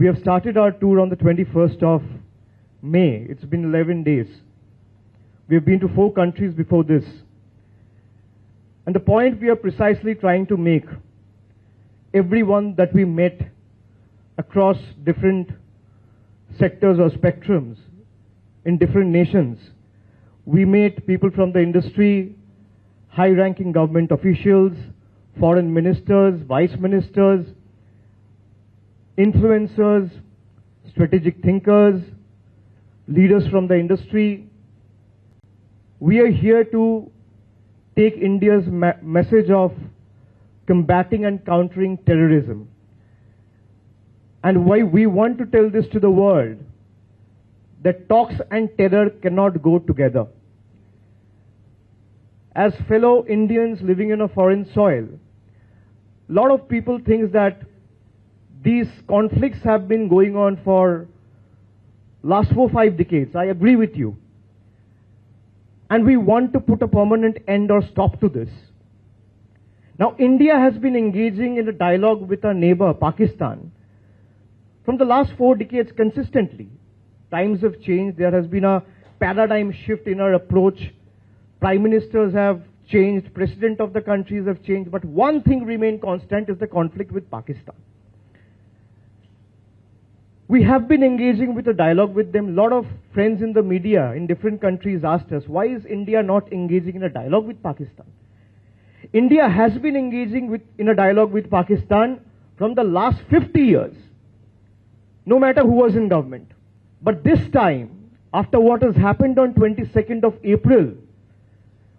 We have started our tour on the 21st of May. It's been 11 days. We have been to 4 countries before this. And the point we are precisely trying to make, everyone that we met across different sectors or spectrums in different nations, we met people from the industry, high-ranking government officials, foreign ministers, vice ministers, influencers, strategic thinkers, leaders from the industry. We are here to take India's message of combating and countering terrorism. And why we want to tell this to the world, that talks and terror cannot go together. As fellow Indians living in a foreign soil, a lot of people think that these conflicts have been going on for last 4-5 decades. I agree with you. And we want to put a permanent end or stop to this. Now, India has been engaging in a dialogue with our neighbor, Pakistan, from the last 4 decades consistently. Times have changed. There has been a paradigm shift in our approach. Prime ministers have changed. President of the countries have changed. But one thing remained constant is the conflict with Pakistan. We have been engaging with a dialogue with them. A lot of friends in the media in different countries asked us, why is India not engaging in a dialogue with Pakistan? India has been engaging in a dialogue with Pakistan from the last 50 years, no matter who was in government. But this time, after what has happened on 22nd of April,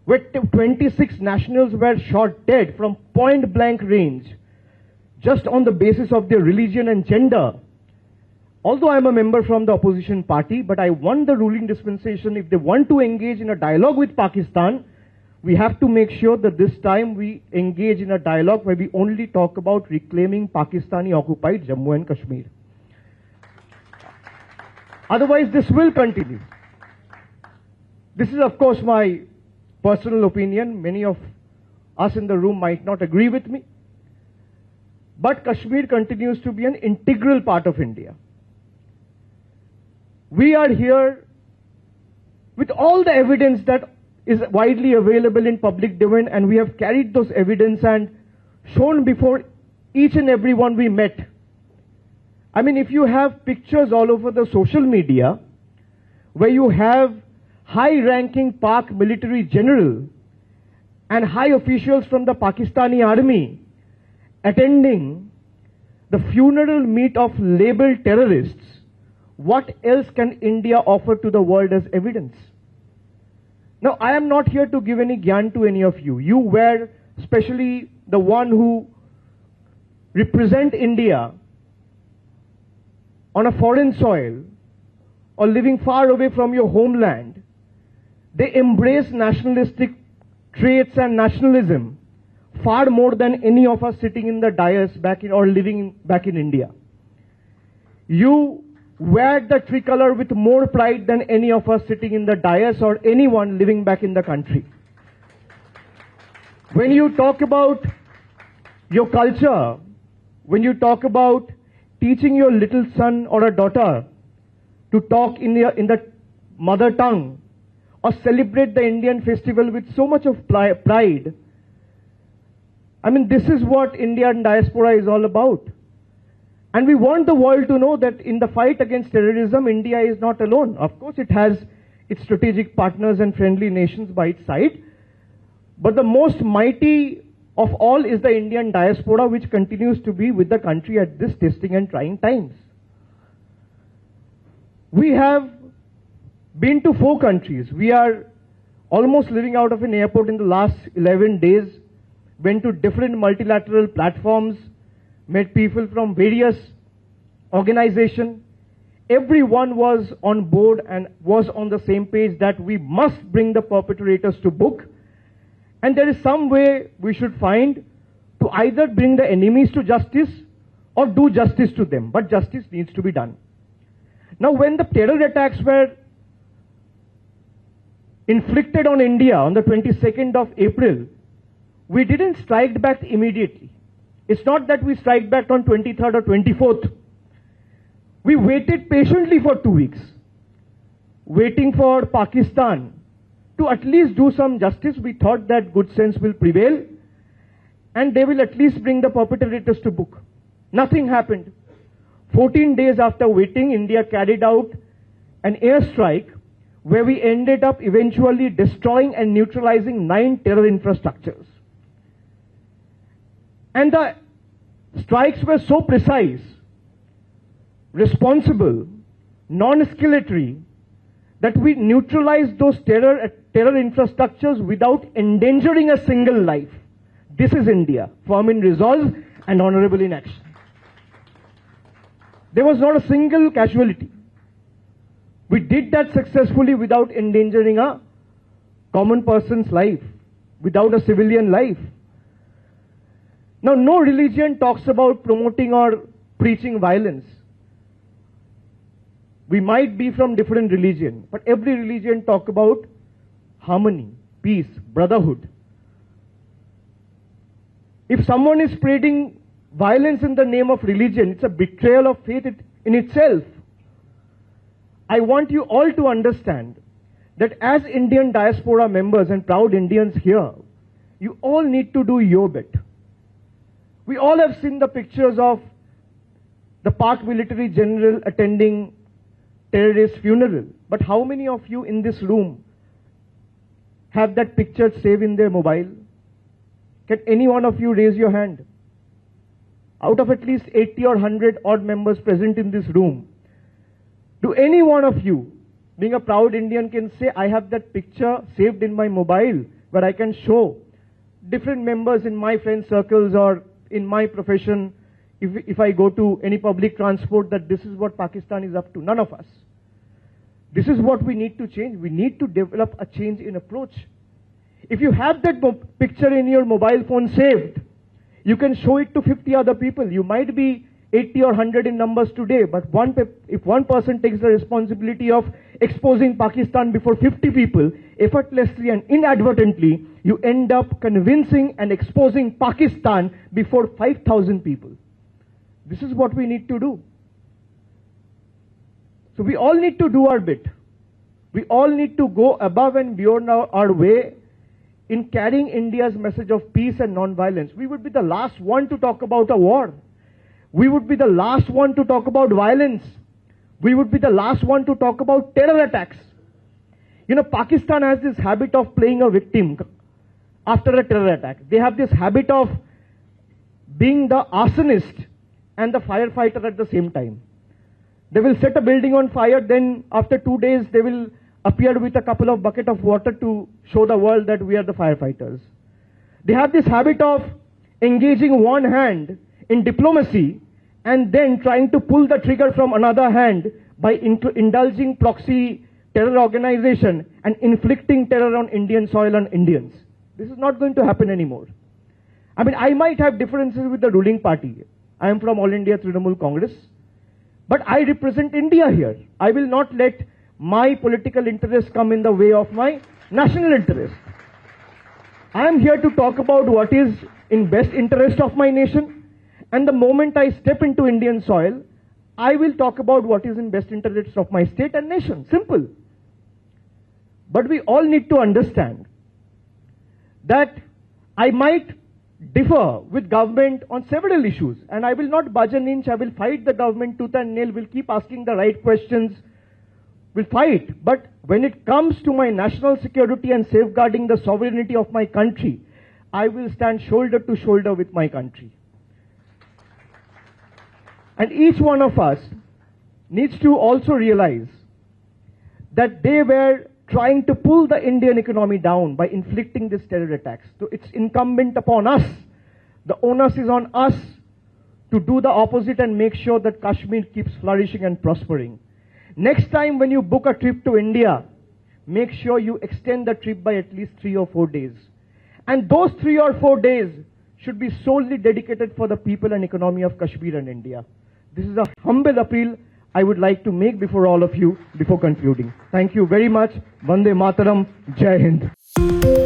where 26 nationals were shot dead from point blank range, just on the basis of their religion and gender. Although I am a member from the opposition party, but I want the ruling dispensation, if they want to engage in a dialogue with Pakistan, we have to make sure that this time we engage in a dialogue where we only talk about reclaiming Pakistani-occupied Jammu and Kashmir. Otherwise, this will continue. This is, of course, my personal opinion. Many of us in the room might not agree with me. But Kashmir continues to be an integral part of India. We are here with all the evidence that is widely available in public domain, and we have carried those evidence and shown before each and every one we met. I mean, if you have pictures all over the social media where you have high-ranking Pak military general and high officials from the Pakistani army attending the funeral meet of labeled terrorists, what else can India offer to the world as evidence? Now, I am not here to give any gyan to any of you. You were, especially the one who represent India on a foreign soil or living far away from your homeland. They embrace nationalistic traits and nationalism far more than any of us sitting in the dais or living back in India. You wear the tricolor with more pride than any of us sitting in the dais or anyone living back in the country. When you talk about your culture, when you talk about teaching your little son or a daughter to talk in the mother tongue or celebrate the Indian festival with so much of pride, I mean, this is what Indian diaspora is all about. And we want the world to know that in the fight against terrorism, India is not alone. Of course, it has its strategic partners and friendly nations by its side. But the most mighty of all is the Indian diaspora, which continues to be with the country at this testing and trying times. We have been to 4 countries. We are almost living out of an airport in the last 11 days, went to different multilateral platforms, met people from various organizations. Everyone was on board and was on the same page that we must bring the perpetrators to book. And there is some way we should find to either bring the enemies to justice or do justice to them. But justice needs to be done. Now, when the terror attacks were inflicted on India on the 22nd of April, we didn't strike back immediately. It's not that we strike back on 23rd or 24th. We waited patiently for 2 weeks, waiting for Pakistan to at least do some justice. We thought that good sense will prevail and they will at least bring the perpetrators to book. Nothing happened. 14 days after waiting, India carried out an airstrike where we ended up eventually destroying and neutralizing 9 terror infrastructures. And the strikes were so precise, responsible, non-escalatory, that we neutralized those terror infrastructures without endangering a single life. This is India, firm in resolve and honorable in action. There was not a single casualty. We did that successfully without endangering a common person's life, without a civilian life. Now, no religion talks about promoting or preaching violence. We might be from different religion, but every religion talks about harmony, peace, brotherhood. If someone is spreading violence in the name of religion, it's a betrayal of faith in itself. I want you all to understand that as Indian diaspora members and proud Indians here, you all need to do your bit. We all have seen the pictures of the Pak military general attending terrorist funeral. But how many of you in this room have that picture saved in their mobile? Can any one of you raise your hand? Out of at least 80 or 100 odd members present in this room, do any one of you, being a proud Indian, can say, I have that picture saved in my mobile where I can show different members in my friend circles or in my profession, if I go to any public transport, that this is what Pakistan is up to? None of us. This is what we need to change. We need to develop a change in approach. If you have that picture in your mobile phone saved, you can show it to 50 other people. You might be 80 or 100 in numbers today, but if one person takes the responsibility of exposing Pakistan before 50 people, effortlessly and inadvertently, you end up convincing and exposing Pakistan before 5,000 people. This is what we need to do. So we all need to do our bit. We all need to go above and beyond our way in carrying India's message of peace and non-violence. We would be the last one to talk about a war. We would be the last one to talk about violence. We would be the last one to talk about terror attacks. You know, Pakistan has this habit of playing a victim after a terror attack. They have this habit of being the arsonist and the firefighter at the same time. They will set a building on fire, then after 2 days they will appear with a couple of buckets of water to show the world that we are the firefighters. They have this habit of engaging one hand in diplomacy and then trying to pull the trigger from another hand by indulging proxy terror organization and inflicting terror on Indian soil and Indians. This is not going to happen anymore. I mean, I might have differences with the ruling party. I am from All India Trinamool Congress, but I represent India here. I will not let my political interests come in the way of my national interest. I am here to talk about what is in best interest of my nation, and the moment I step into Indian soil, I will talk about what is in best interest of my state and nation. Simple. But we all need to understand that I might differ with government on several issues, and I will not budge an inch. I will fight the government tooth and nail, will keep asking the right questions, will fight. But when it comes to my national security and safeguarding the sovereignty of my country, I will stand shoulder to shoulder with my country. And each one of us needs to also realize that they were trying to pull the Indian economy down by inflicting these terror attacks. So it's incumbent upon us, the onus is on us to do the opposite and make sure that Kashmir keeps flourishing and prospering. Next time when you book a trip to India, make sure you extend the trip by at least 3 or 4 days. And those 3 or 4 days should be solely dedicated for the people and economy of Kashmir and India. This is a humble appeal I would like to make before all of you before concluding. Thank you very much. Vande Mataram. Jai Hind.